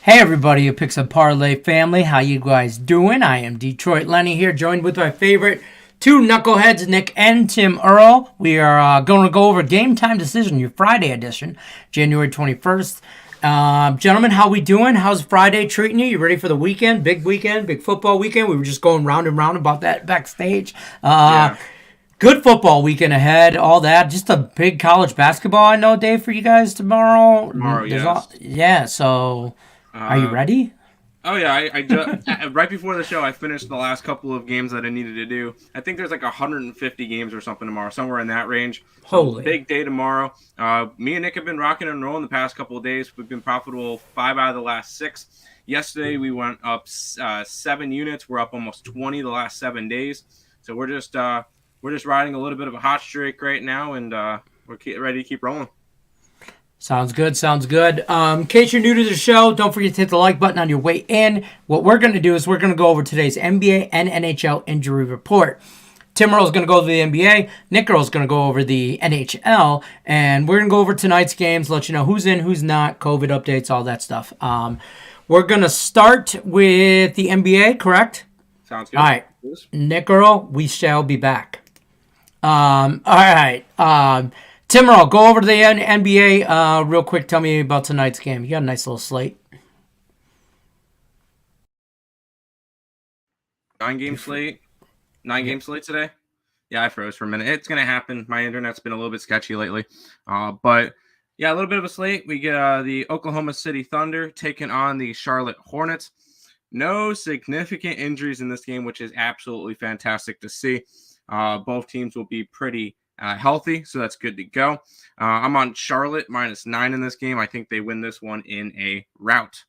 Hey everybody, it Picks Parlay family. How you guys doing? I am Detroit Lenny here, joined with my favorite two knuckleheads, Nick and Tim Earl. We are going to go over Game Time Decision, your Friday edition, January 21st. Gentlemen, how we doing? How's Friday treating you? You ready for the weekend? Big football weekend. We were just going round and round about that backstage. Yeah. Good football weekend ahead, all that. Just a big college basketball, I know, day for you guys tomorrow. Tomorrow, yes. Yeah, so are you Uh, ready? oh yeah, I just right before the show, I finished the last couple of games that I needed to do. I think there's like 150 games or something tomorrow, somewhere in that range. So Holy. big day tomorrow. Me and Nick have been rocking and rolling the past couple of days. We've been profitable 5 out of the last 6. Yesterday we went up 7 units. We're up almost 20 the last 7 days. So we're just riding a little bit of a hot streak right now, and we're ready to keep rolling. Sounds good. Sounds good. In case you're new to the show, don't forget to hit the like button on your way in. What we're going to do is we're going to go over today's NBA and NHL injury report. Tim Earl's going to go over the NBA. Nick Earl's going to go over the NHL. And we're going to go over tonight's games, let you know who's in, who's not, COVID updates, all that stuff. We're going to start with the NBA, correct? Sounds good. All right. Nick Earl, we shall be back. All right. Tim Earl, go over to the NBA real quick. Tell me about tonight's game. You got a nice little slate. 9-game slate. 9-game slate today. Yeah, I froze for a minute. It's gonna happen. My internet's been a little bit sketchy lately. But yeah, a little bit of a slate. We get the Oklahoma City Thunder taking on the Charlotte Hornets. No significant injuries in this game, which is absolutely fantastic to see. Both teams will be pretty healthy, so that's good to go. I'm on Charlotte -9 in this game. I think they win this one in a rout.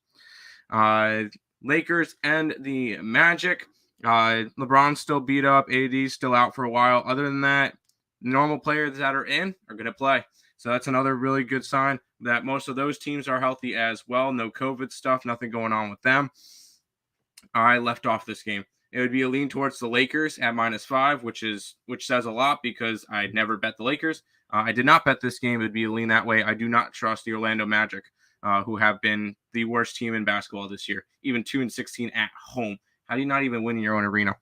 Lakers and the Magic. LeBron's still beat up. AD's still out for a while. Other than that, normal players that are in are going to play. So that's another really good sign that most of those teams are healthy as well. No COVID stuff, nothing going on with them. I left off this game. It would be a lean towards the Lakers at -5, which says a lot because I'd never bet the Lakers. I did not bet this game. It would be a lean that way. I do not trust the Orlando Magic, who have been the worst team in basketball this year, even 2-16 at home. How do you not even win in your own arena?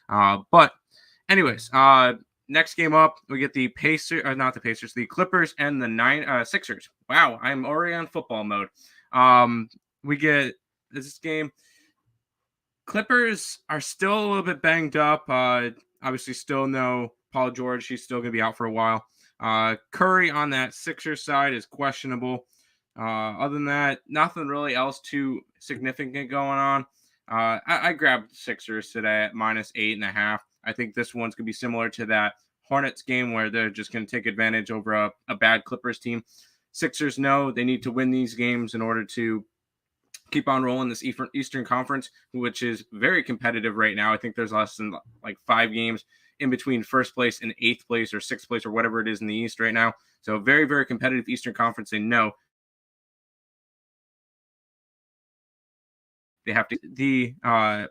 But anyways, next game up, we get the the Clippers and the Sixers. Wow, I'm already on football mode. We get this game. Clippers are still a little bit banged up. Obviously, still no Paul George. He's still going to be out for a while. Curry on that Sixers side is questionable. Other than that, nothing really else too significant going on. I grabbed Sixers today at -8.5. I think this one's going to be similar to that Hornets game where they're just going to take advantage over a bad Clippers team. Sixers know they need to win these games in order to keep on rolling this Eastern Conference, which is very competitive right now. I think there's less than like 5 games in between first place and 8th place or 6th place or whatever it is in the East right now. So very, very competitive Eastern Conference. They know they have to. The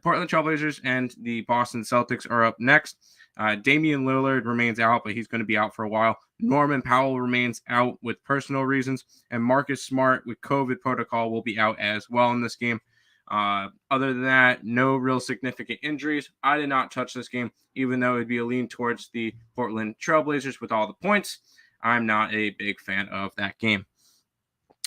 Portland Trailblazers and the Boston Celtics are up next. Damian Lillard remains out, but he's going to be out for a while. Norman Powell remains out with personal reasons, and Marcus Smart with COVID protocol will be out as well in this game. Other than that, no real significant injuries. I did not touch this game, even though it'd be a lean towards the Portland Trailblazers with all the points. I'm not a big fan of that game.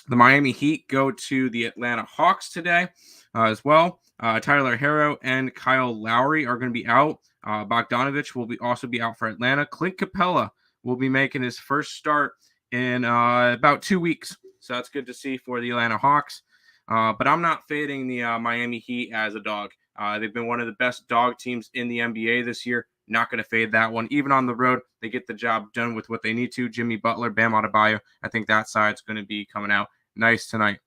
The Miami Heat go to the Atlanta Hawks today as well. Tyler Herro and Kyle Lowry are going to be out. Bogdanovich will also be out for Atlanta. Clint Capella will be making his first start in about 2 weeks. So that's good to see for the Atlanta Hawks. But I'm not fading the Miami Heat as a dog. They've been one of the best dog teams in the NBA this year. Not going to fade that one. Even on the road, they get the job done with what they need to. Jimmy Butler, Bam Adebayo. I think that side's going to be coming out nice tonight.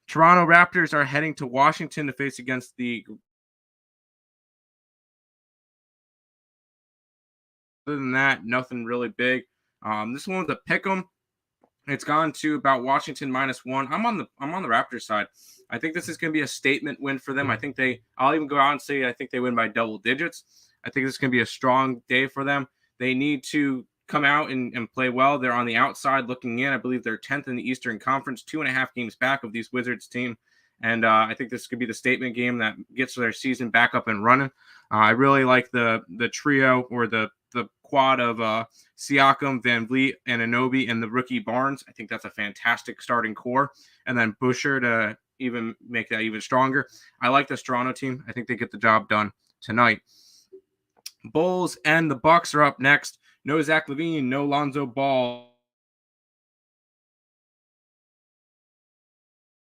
Toronto Raptors are heading to Washington to face against the... Other than that, nothing really big. This one's a pick 'em. It's gone to about Washington -1. I'm on the Raptors side. I think this is going to be a statement win for them. I'll even go out and say I think they win by double digits. I think this is going to be a strong day for them. They need to come out and play well. They're on the outside looking in. I believe they're 10th in the Eastern Conference, 2.5 games back of these Wizards team. And I think this could be the statement game that gets their season back up and running. I really like the trio or the quad of Siakam, Van Vliet, and Anunoby, and the rookie Barnes. I think that's a fantastic starting core. And then Boucher to even make that even stronger. I like this Toronto team. I think they get the job done tonight. Bulls and the Bucks are up next. No Zach LaVine, no Lonzo Ball.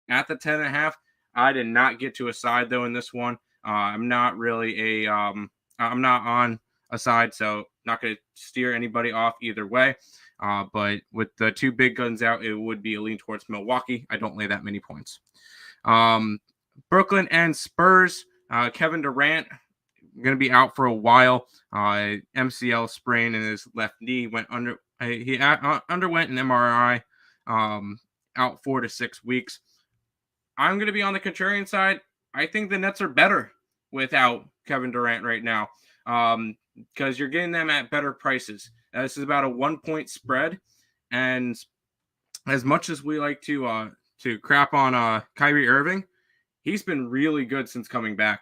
At the 10.5, I did not get to a side though in this one. I'm not really I'm not on a side, so not going to steer anybody off either way. But with the two big guns out, it would be a lean towards Milwaukee. I don't lay that many points. Brooklyn and Spurs. Kevin Durant going to be out for a while. MCL sprain in his left knee. Underwent an MRI. Out 4 to 6 weeks. I'm going to be on the contrarian side. I think the Nets are better without Kevin Durant right now, because you're getting them at better prices. This is about a 1-point spread, and as much as we like to crap on Kyrie Irving, he's been really good since coming back.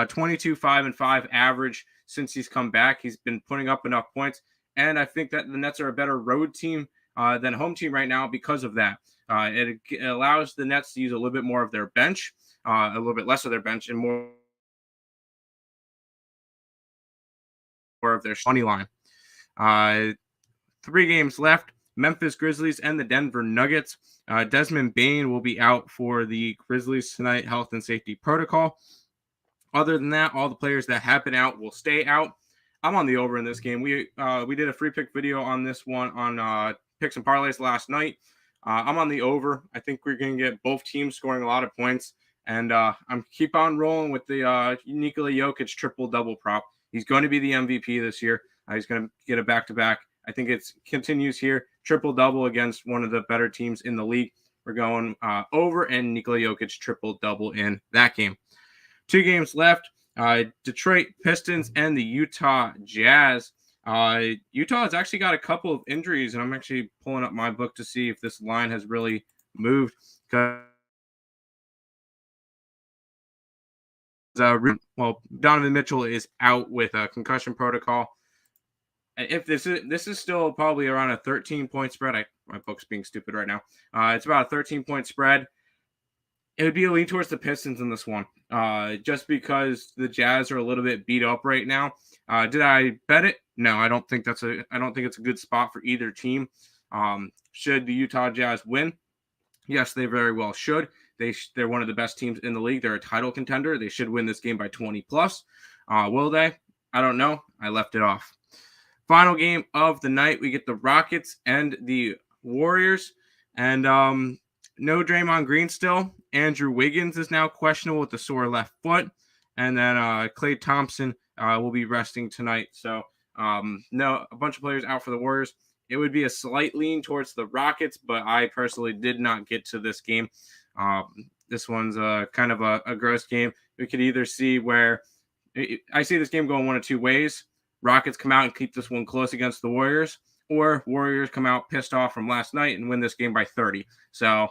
22, 5, and 5 average since he's come back. He's been putting up enough points, and I think that the Nets are a better road team than home team right now because of that. It allows the Nets to use a little bit more of their bench, a little bit less of their bench, and more of their money line. 3 games left. Memphis Grizzlies and the Denver Nuggets. Desmond Bane will be out for the Grizzlies tonight, health and safety protocol. Other than that, all the players that have been out will stay out. I'm on the over in this game. We did a free pick video on this one on Picks and Parlays last night. I'm on the over. I think we're going to get both teams scoring a lot of points. And I'm keep on rolling with the Nikola Jokic triple-double prop. He's going to be the MVP this year. He's going to get a back-to-back. I think it continues here. Triple-double against one of the better teams in the league. We're going over, and Nikola Jokic triple-double in that game. 2 games left. Detroit Pistons and the Utah Jazz. Utah has actually got a couple of injuries, and I'm actually pulling up my book to see if this line has really moved. Donovan Mitchell is out with a concussion protocol. If this is still probably around a 13-point spread. My book's being stupid right now. It's about a 13-point spread. It would be a lean towards the Pistons in this one, just because the Jazz are a little bit beat up right now. Did I bet it? No, I don't think it's a good spot for either team. Should the Utah Jazz win? Yes, they very well should. They're one of the best teams in the league. They're a title contender. They should win this game by 20 plus. Will they? I don't know. I left it off. Final game of the night, we get the Rockets and the Warriors, and no Draymond Green still. Andrew Wiggins is now questionable with the sore left foot. And then Klay Thompson will be resting tonight. So, no, a bunch of players out for the Warriors. It would be a slight lean towards the Rockets, but I personally did not get to this game. This one's kind of a gross game. We could either see where I see this game going one of two ways. Rockets come out and keep this one close against the Warriors, or Warriors come out pissed off from last night and win this game by 30. So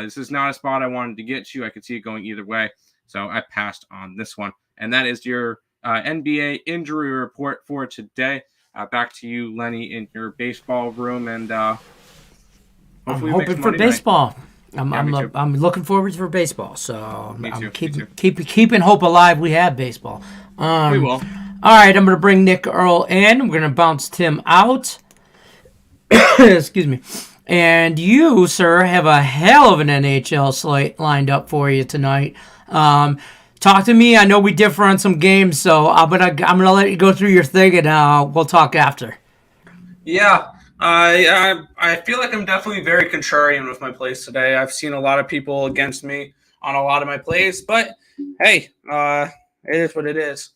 this is not a spot I wanted to get to. I could see it going either way. So I passed on this one. And that is your NBA injury report for today. Back to you, Lenny, in your baseball room. And hopefully I'm hoping for baseball. I'm looking forward for baseball. So I'm keeping hope alive. We have baseball. We will. All right, I'm going to bring Nick Earl in. We're going to bounce Tim out. Excuse me. And you, sir, have a hell of an NHL slate lined up for you tonight. Talk to me. I know we differ on some games, so I'm gonna let you go through your thing, and we'll talk after. Yeah, I feel like I'm definitely very contrarian with my plays today. I've seen a lot of people against me on a lot of my plays, but hey, it is what it is.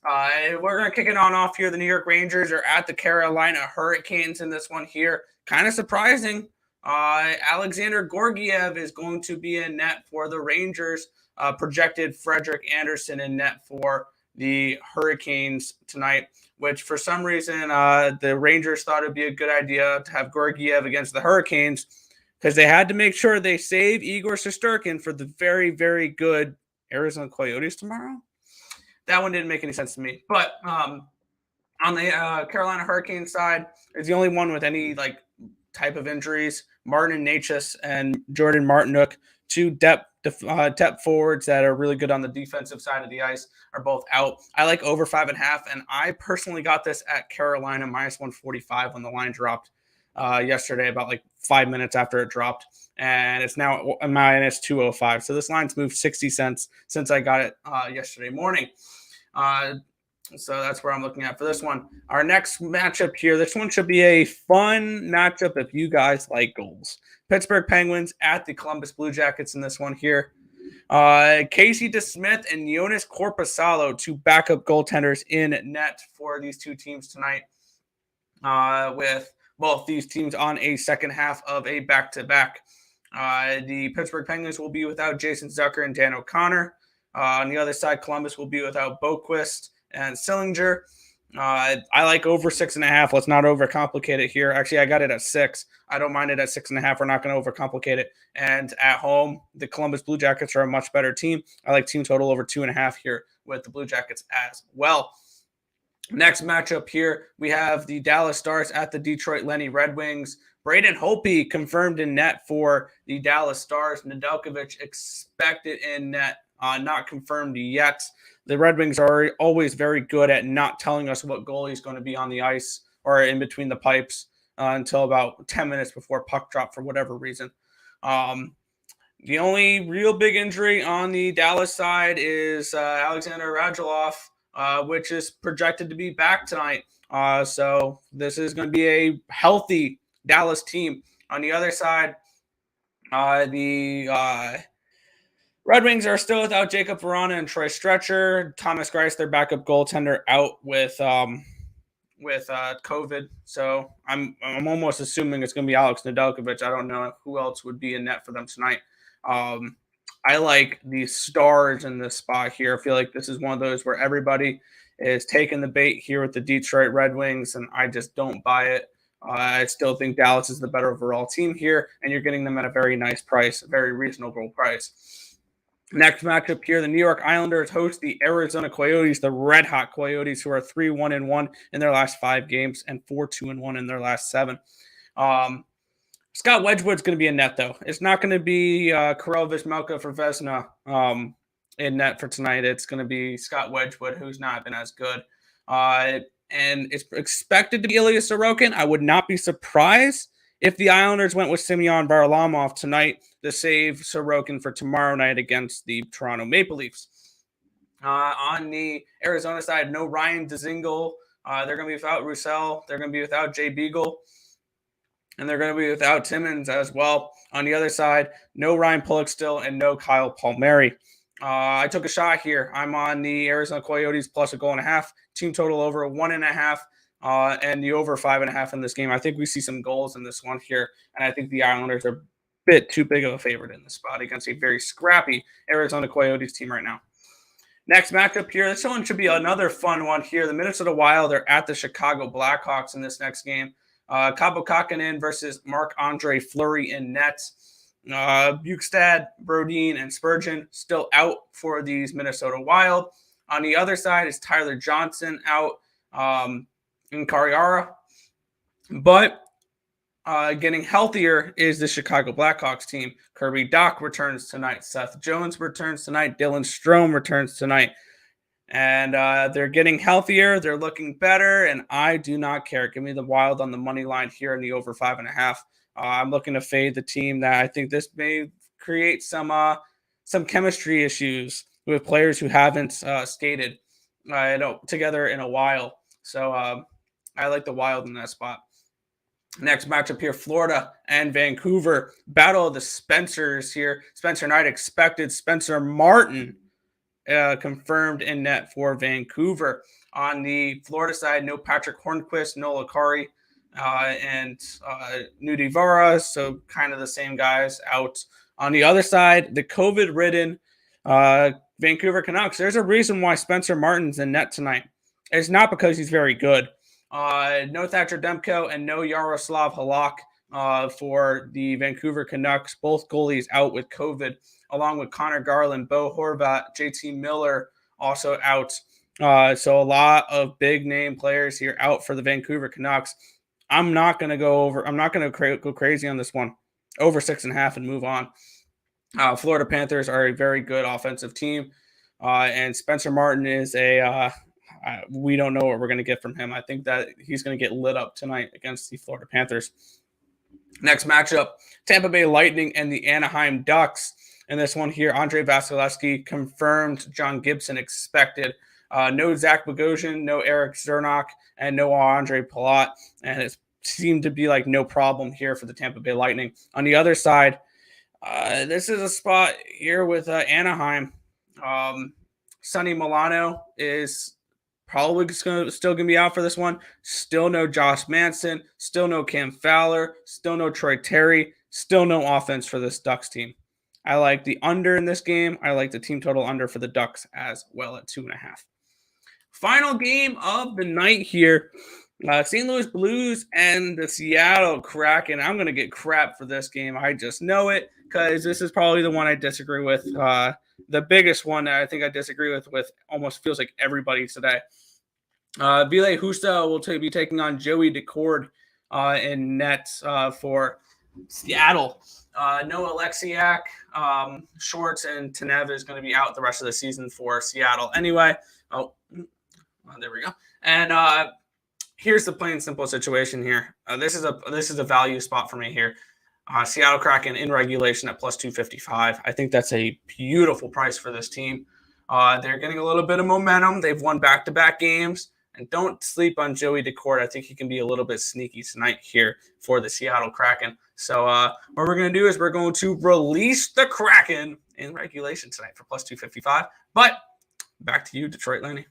We're going to kick it on off here. The New York Rangers are at the Carolina Hurricanes in this one here. Kind of surprising. Alexander Georgiev is going to be in net for the Rangers. Projected Frederik Andersen in net for the Hurricanes tonight, which for some reason the Rangers thought it would be a good idea to have Georgiev against the Hurricanes because they had to make sure they save Igor Shesterkin for the very, very good Arizona Coyotes tomorrow. That one didn't make any sense to me. But on the Carolina Hurricanes side, it's the only one with any like type of injuries. Martin Necas and Jordan Martinook, two depth forwards that are really good on the defensive side of the ice, are both out. I like over 5.5, and I personally got this at Carolina minus 145 when the line dropped yesterday, about like 5 minutes after it dropped, and it's now a minus 205. So this line's moved 60 cents since I got it yesterday morning. So that's where I'm looking at for this one. Our next matchup here, this one should be a fun matchup if you guys like goals. Pittsburgh Penguins at the Columbus Blue Jackets in this one here. Casey DeSmith and Jonas Korpisalo, two backup goaltenders in net for these two teams tonight, with both these teams on a second half of a back-to-back. The Pittsburgh Penguins will be without Jason Zucker and Dan O'Connor. On the other side, Columbus will be without Boquist and Sillinger. I like over 6.5. Let's not overcomplicate it here. Actually, I got it at 6. I don't mind it at 6.5. We're not going to overcomplicate it. And at home, the Columbus Blue Jackets are a much better team. I like team total over 2.5 here with the Blue Jackets as well. Next matchup here, we have the Dallas Stars at the Detroit Lenny Red Wings. Braden Holtby confirmed in net for the Dallas Stars. Nedeljkovic expected in net, not confirmed yet. The Red Wings are always very good at not telling us what goalie is going to be on the ice or in between the pipes until about 10 minutes before puck drop for whatever reason. The only real big injury on the Dallas side is Alexander Radulov, which is projected to be back tonight. So this is going to be a healthy Dallas team. On the other side, the Red Wings are still without Jacob Verana and Troy Stretcher. Thomas Greiss, their backup goaltender, out with COVID. So I'm almost assuming it's going to be Alex Nedeljkovic. I don't know who else would be in net for them tonight. I like the Stars in this spot here. I feel like this is one of those where everybody is taking the bait here with the Detroit Red Wings, and I just don't buy it. I still think Dallas is the better overall team here, and you're getting them at a very nice price, a very reasonable price. Next matchup here, the New York Islanders host the Arizona Coyotes, the Red Hot Coyotes, who are 3-1-1 in their last 5 games and 4-2-1 in their last 7. Scott Wedgwood's going to be in net, though. It's not going to be Karel Vizmelka for Vezina in net for tonight. It's going to be Scott Wedgwood, who's not been as good. And it's expected to be Ilya Sorokin. I would not be surprised if the Islanders went with Semyon Varlamov tonight to save Sorokin for tomorrow night against the Toronto Maple Leafs. On the Arizona side, no Ryan Dzingel. They're going to be without Roussel. They're going to be without Jay Beagle. And they're going to be without Timmins as well. On the other side, no Ryan Pulock still and no Kyle Palmieri. I took a shot here. I'm on the Arizona Coyotes plus 1.5. Team total over 1.5. And the over 5.5 in this game. I think we see some goals in this one here. And I think the Islanders are a bit too big of a favorite in this spot against a very scrappy Arizona Coyotes team right now. Next matchup here. This one should be another fun one here. The Minnesota Wild are at the Chicago Blackhawks in this next game. Kaapo Kähkönen versus Marc-Andre Fleury in net. Bukestad, Brodin, and Spurgeon still out for these Minnesota Wild. On the other side is Tyler Johnson out in Carriara. But getting healthier is the Chicago Blackhawks team. Kirby Dach returns tonight. Seth Jones returns tonight. Dylan Strome returns tonight. And they're getting healthier. They're looking better, and I do not care. Give me the Wild on the money line here in the over 5.5. I'm looking to fade the team that I think this may create some chemistry issues with players who haven't skated together in a while. So I like the Wild in that spot. Next matchup here, Florida and Vancouver. Battle of the Spencers here. Spencer Knight expected. Spencer Martin confirmed in net for Vancouver. On the Florida side, no Patrick Hornquist, no Lakari, and Nudi Vara, so kind of the same guys out. On the other side, the COVID-ridden Vancouver Canucks, there's a reason why Spencer Martin's in net tonight. It's not because he's very good. No Thatcher Demko and no Yaroslav Halak for the Vancouver Canucks. Both goalies out with COVID, along with Connor Garland, Bo Horvat, JT Miller also out. So a lot of big name players here out for the Vancouver Canucks. I'm not going to go crazy on this one. Over 6.5 and move on. Florida Panthers are a very good offensive team. And Spencer Martin is we don't know what we're going to get from him. I think that he's going to get lit up tonight against the Florida Panthers. Next matchup, Tampa Bay Lightning and the Anaheim Ducks. And this one here, Andrei Vasilevsky confirmed, John Gibson expected. No Zach Bogosian, no Eric Zernak, and no Andre Palat. And it seemed to be like no problem here for the Tampa Bay Lightning. On the other side, this is a spot here with Anaheim. Sonny Milano is probably still going to be out for this one. Still no Josh Manson. Still no Cam Fowler. Still no Troy Terry. Still no offense for this Ducks team. I like the under in this game. I like the team total under for the Ducks as well at 2.5. Final game of the night here. St. Louis Blues and the Seattle Kraken. I'm going to get crap for this game. I just know it because this is probably the one I disagree with. The biggest one that I think I disagree with almost feels like everybody today. Ville Husso will be taking on Joey Decord in net for Seattle. No Alexiak, Shorts, and Tanev is going to be out the rest of the season for Seattle. Anyway, there we go. And here's the plain simple situation here. This is a value spot for me here. Seattle Kraken in regulation at plus 255. I think that's a beautiful price for this team. They're getting a little bit of momentum. They've won back-to-back games. And don't sleep on Joey Decord. I think he can be a little bit sneaky tonight here for the Seattle Kraken. So what we're going to do is we're going to release the Kraken in regulation tonight for plus 255. But back to you, Detroit Lenny.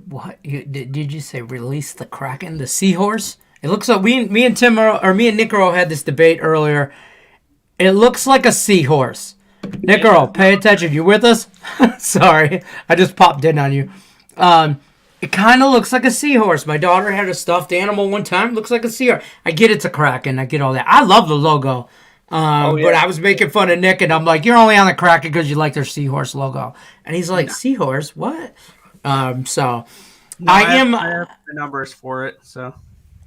What did you say? Release the Kraken, the Seahorse? It looks like me and Nicaro had this debate earlier. It looks like a seahorse. Nicaro, pay attention. You with us? Sorry, I just popped in on you. It kind of looks like a seahorse. My daughter had a stuffed animal one time. Looks like a seahorse. I get it's a Kraken. I get all that. I love the logo. But I was making fun of Nick, and I'm like, you're only on the Kraken because you like their seahorse logo. And he's like, seahorse? What? I have the numbers for it, so.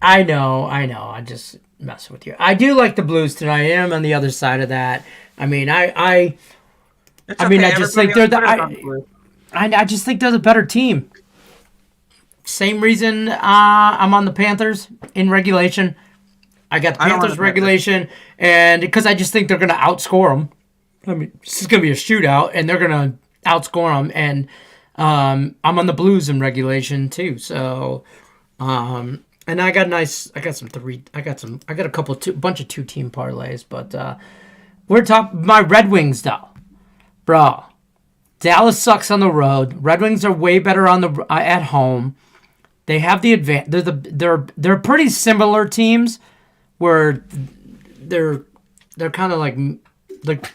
I know. I just mess with you. I do like the Blues tonight. I am on the other side of that. I mean, I just think I just think they're the better team. Same reason I'm on the Panthers in regulation. I got the Panthers regulation, and because I just think they're going to outscore them. I mean, this is going to be a shootout, and they're going to outscore them. And I'm on the Blues in regulation too. So, and I got a bunch of 2-team parlays, but we're talking my Red Wings though, bro. Dallas sucks on the road. Red Wings are way better at home. They have the advantage. They're pretty similar teams, where they're kind of like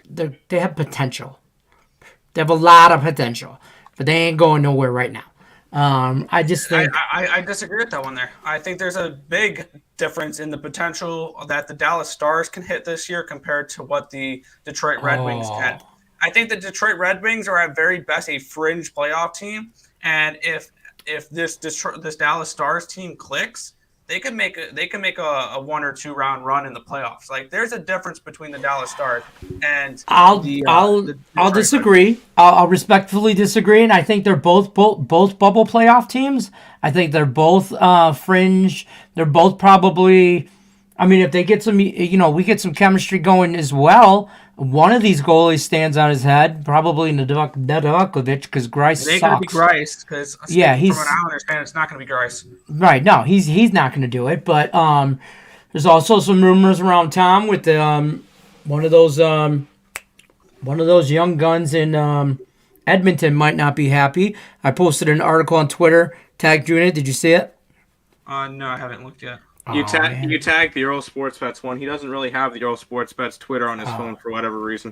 they have potential. They have a lot of potential, but they ain't going nowhere right now. I just think I disagree with that one there. I think there's a big difference in the potential that the Dallas Stars can hit this year compared to what the Detroit Red Wings can. I think the Detroit Red Wings are at very best a fringe playoff team, and if this Dallas Stars team clicks, they can make a 1 or 2 round run in the playoffs. Like, there's a difference between the Dallas Stars and I'll disagree. I'll respectfully disagree, and I think they're both bubble playoff teams. I think they're both fringe. They're both probably. I mean, if they get some, we get some chemistry going as well. One of these goalies stands on his head, probably Nedeljkovic, because Greiss sucks. It ain't going to be Greiss, because from an Islanders fan, it's not going to be Greiss. Right, no, he's not going to do it. But there's also some rumors around Tom with one of those young guns in Edmonton might not be happy. I posted an article on Twitter, tagged you in it. Did you see it? No, I haven't looked yet. You tag the Euro Sports Bets one. He doesn't really have the Euro Sports Bets Twitter on his phone for whatever reason.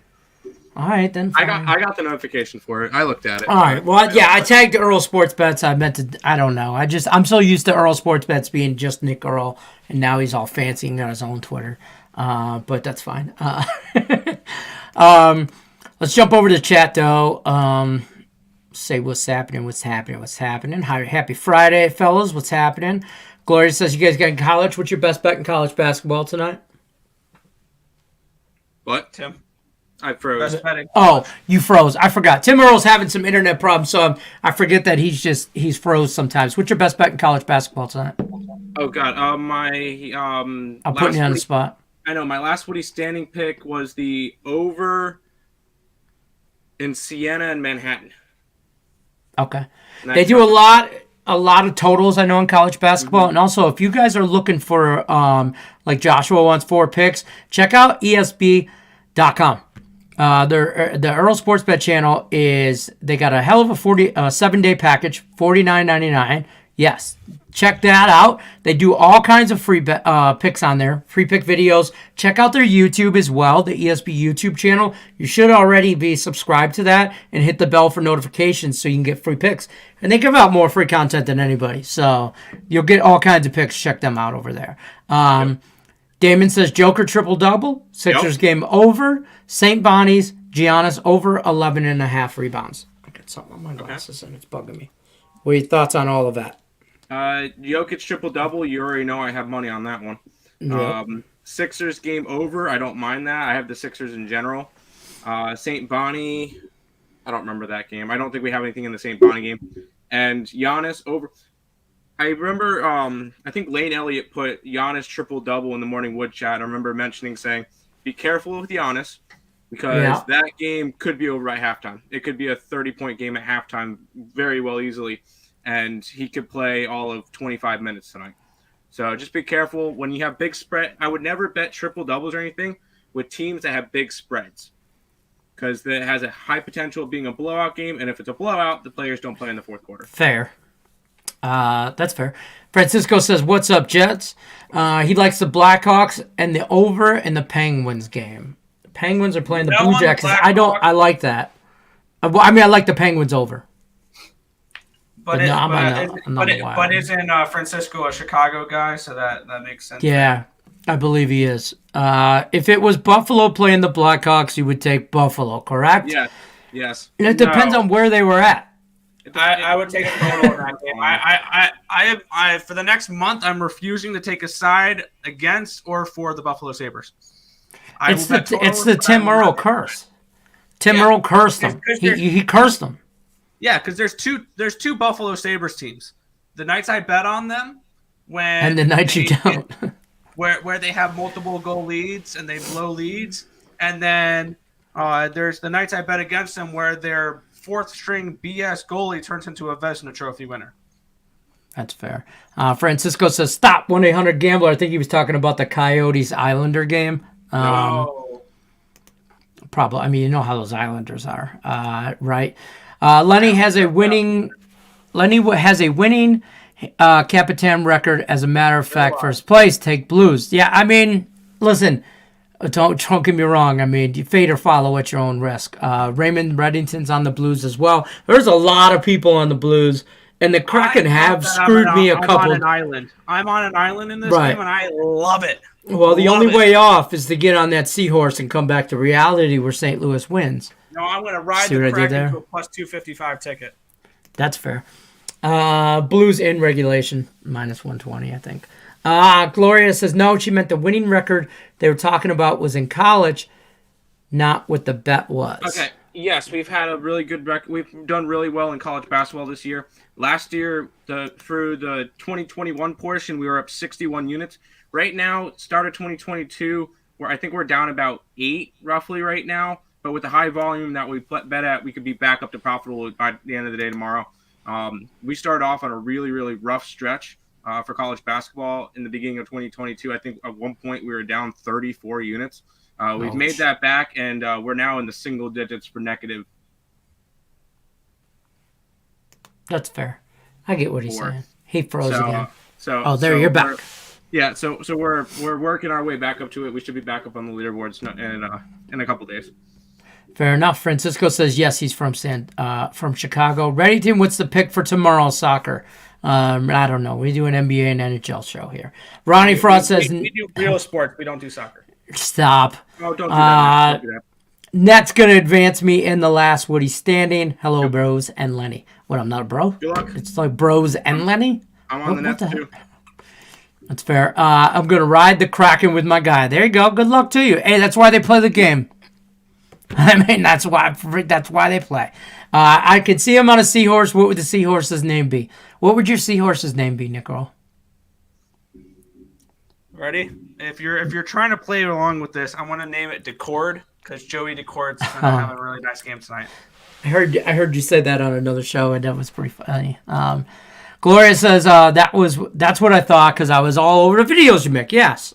All right, then. I Fine. got the notification for it. I looked at it. All right. Well, yeah, I tagged Earl Sports Bets. I meant to. I don't know. I'm so used to Earl Sports Bets being just Nick Earl, and now he's all fancy and got his own Twitter. But that's fine. Let's jump over to the chat though. Say what's happening. Hi, happy Friday, fellas. What's happening? Gloria says you guys got in college. What's your best bet in college basketball tonight? What? Tim. I froze. Oh, you froze. I forgot. Tim Earl's having some internet problems, so I forget that he's froze sometimes. What's your best bet in college basketball tonight? Oh God, I'm putting you on the spot. I know my last Woody standing pick was the over in Siena and Manhattan. Okay, they do a lot of totals. I know in college basketball, and also if you guys are looking for like Joshua wants 4 picks, check out ESB.com. The Earl Sports Bet channel they got a hell of a 7-day package, $49.99. Yes, check that out. They do all kinds of free picks on there, free pick videos. Check out their YouTube as well, the ESB YouTube channel. You should already be subscribed to that and hit the bell for notifications so you can get free picks. And they give out more free content than anybody, so you'll get all kinds of picks. Check them out over there. Damon says Joker triple-double, Sixers game over, St. Bonnie's, Giannis over 11.5 rebounds. I got something on my glasses and it's bugging me. What are your thoughts on all of that? Jokic triple-double, you already know I have money on that one. Yep. Sixers game over, I don't mind that. I have the Sixers in general. St. Bonnie, I don't remember that game. I don't think we have anything in the St. Bonnie game. And Giannis over... I remember, I think Lane Elliott put Giannis triple-double in the Morning Wood chat. I remember saying, be careful with Giannis because that game could be over at halftime. It could be a 30-point game at halftime very well easily, and he could play all of 25 minutes tonight. So just be careful. When you have big spread, I would never bet triple-doubles or anything with teams that have big spreads because it has a high potential of being a blowout game, and if it's a blowout, the players don't play in the fourth quarter. Fair. That's fair. Francisco says, "What's up, Jets?" He likes the Blackhawks and the over in the Penguins game. The Penguins are playing the Blue Jackets. I like that. I like the Penguins over. But isn't Francisco a Chicago guy? So that makes sense. Yeah, I believe he is. If it was Buffalo playing the Blackhawks, you would take Buffalo, correct? Yeah. Yes. And it depends on where they were at. I would take a total in that game. I for the next month, I'm refusing to take a side against or for the Buffalo Sabres. It's the Tim Earl curse. Tim Earl cursed them. He cursed them. Yeah, because there's two Buffalo Sabres teams. The nights I bet on them and the nights you don't. where they have multiple goal leads and they blow leads, and then there's the nights I bet against them where they're fourth string BS goalie turns into a Vezina Trophy winner. That's fair. Francisco says, stop 1-800-GAMBLER. I think he was talking about the Coyotes Islander game. No. Probably. I mean, you know how those Islanders are, right? Lenny has a winning Capitan record. As a matter of fact, first place, take Blues. Yeah, I mean, listen, don't get me wrong. I mean, you fade or follow at your own risk. Raymond Reddington's on the Blues as well. There's a lot of people on the Blues, and the Kraken have screwed me a couple. I'm on an island. I'm on an island in this game, and I love it. Well, the only way off is to get on that seahorse and come back to reality where St. Louis wins. No, I'm going to ride the Kraken to a plus 255 ticket. That's fair. Blues in regulation, minus 120, I think. Gloria says, no, she meant the winning record they were talking about was in college, not what the bet was. Okay, yes, we've had a really good record. We've done really well in college basketball this year. Last year, through the 2021 portion, we were up 61 units. Right now, start of 2022, I think we're down about 8 roughly right now. But with the high volume that we bet at, we could be back up to profitable by the end of the day tomorrow. We started off on a really, really rough stretch for college basketball in the beginning of 2022. I think at one point we were down 34 units. We've made that back, and we're now in the single digits for negative. That's fair. I get what he's saying. He froze again. You're back. Yeah, so we're working our way back up to it. We should be back up on the leaderboards in a couple days. Fair enough. Francisco says yes, he's from Chicago. Reddington, what's the pick for tomorrow's soccer? I don't know. We do an NBA and NHL show here. Ronnie Frost says we do real sports. We don't do soccer. Stop. Oh, don't do that. Don't do that. Net's gonna advance me in the last Woody standing. Hello, bros and Lenny. What? I'm not a bro. Good luck. It's like bros and Lenny. I'm on the Nets too. That's fair. I'm gonna ride the Kraken with my guy. There you go. Good luck to you. Hey, that's why they play the game. I mean, that's why they play. I could see him on a seahorse. What would the seahorse's name be? What would your seahorse's name be, Nicole? Ready? If you're trying to play along with this, I want to name it Decord because Joey Decord's gonna have a really nice game tonight. I heard you say that on another show, and that was pretty funny. Gloria says that's what I thought because I was all over the videos you make. Yes,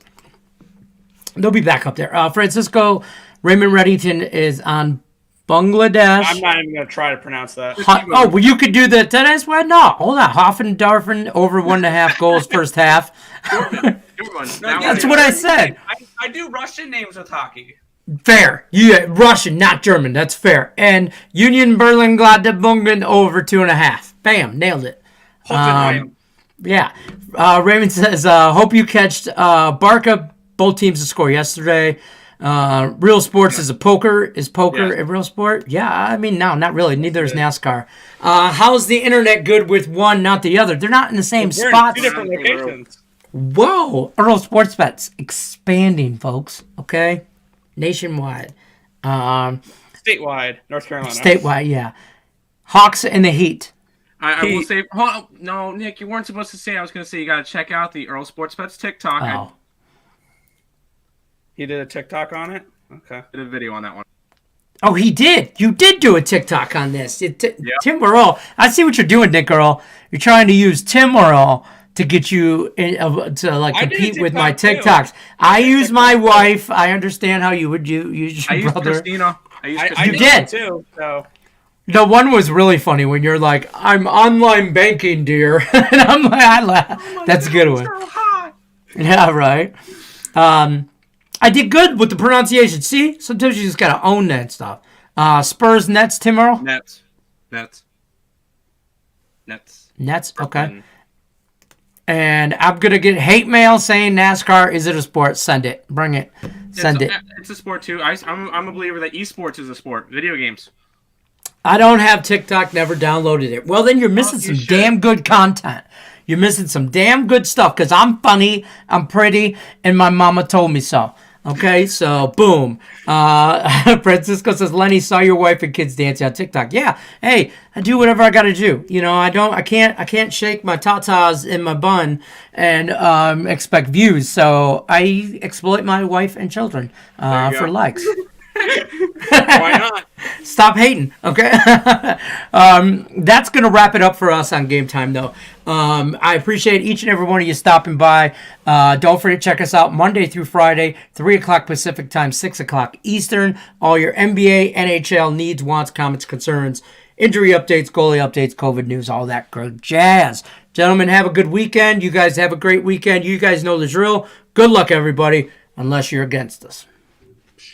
they'll be back up there. Francisco Raymond Reddington is on Bangladesh. I'm not even gonna try to pronounce that. Well, you could do the tennis one. No, hold on. Hoffendarfen over 1.5 goals first half. That's what I said. I do Russian names with hockey. Fair. Yeah, Russian, not German. That's fair. And Union Berlin Gladbach over 2.5. Bam, nailed it. Yeah. Raymond says, hope you catched Barca. Both teams to score yesterday. Real sports is poker. Is poker a real sport? Yeah, I mean, no, not really. Neither is NASCAR. How's the internet good with one, not the other? They're not in the same spots. Two different locations. Whoa. Earl Sports Bets expanding, folks. Okay? Nationwide. Statewide, North Carolina. Statewide, yeah. Hawks and the Heat. I will say, no, Nick, you weren't supposed to say. I was going to say you got to check out the Earl Sports Bets TikTok. Oh. He did a TikTok on it? Okay. I did a video on that one. Oh, he did. You did do a TikTok on this. Tim Earl. I see what you're doing, Nick Earl. You're trying to use Tim Earl to get you to compete with my TikToks. I use my wife. I understand how you would use your brother. Christina. You did too. So. The one was really funny when you're like, "I'm online banking, dear," and I'm like, I laugh. That's a good one. So hot. Yeah, right. I did good with the pronunciation. See, sometimes you just gotta own that stuff. Spurs, Nets, Tim Earl. Nets. Okay. And I'm gonna get hate mail saying NASCAR is it a sport? Send it. Bring it. Send it. It's a sport too. I'm a believer that esports is a sport. Video games. I don't have TikTok. Never downloaded it. Well, then you're missing some damn good content. You're missing some damn good stuff because I'm funny, I'm pretty, and my mama told me so. Okay, so boom. Francisco says, Lenny, saw your wife and kids dancing on TikTok. Yeah, hey, I do whatever I gotta do. You know, I can't shake my tatas in my bun and expect views. So I exploit my wife and children for likes. Why not? Stop hating, okay? That's going to wrap it up for us on Game Time, though. I appreciate each and every one of you stopping by. Don't forget to check us out Monday through Friday, 3 o'clock Pacific Time, 6 o'clock Eastern. All your NBA, NHL needs, wants, comments, concerns, injury updates, goalie updates, COVID news, all that good jazz. Gentlemen, have a good weekend. You guys have a great weekend. You guys know the drill. Good luck, everybody, unless you're against us.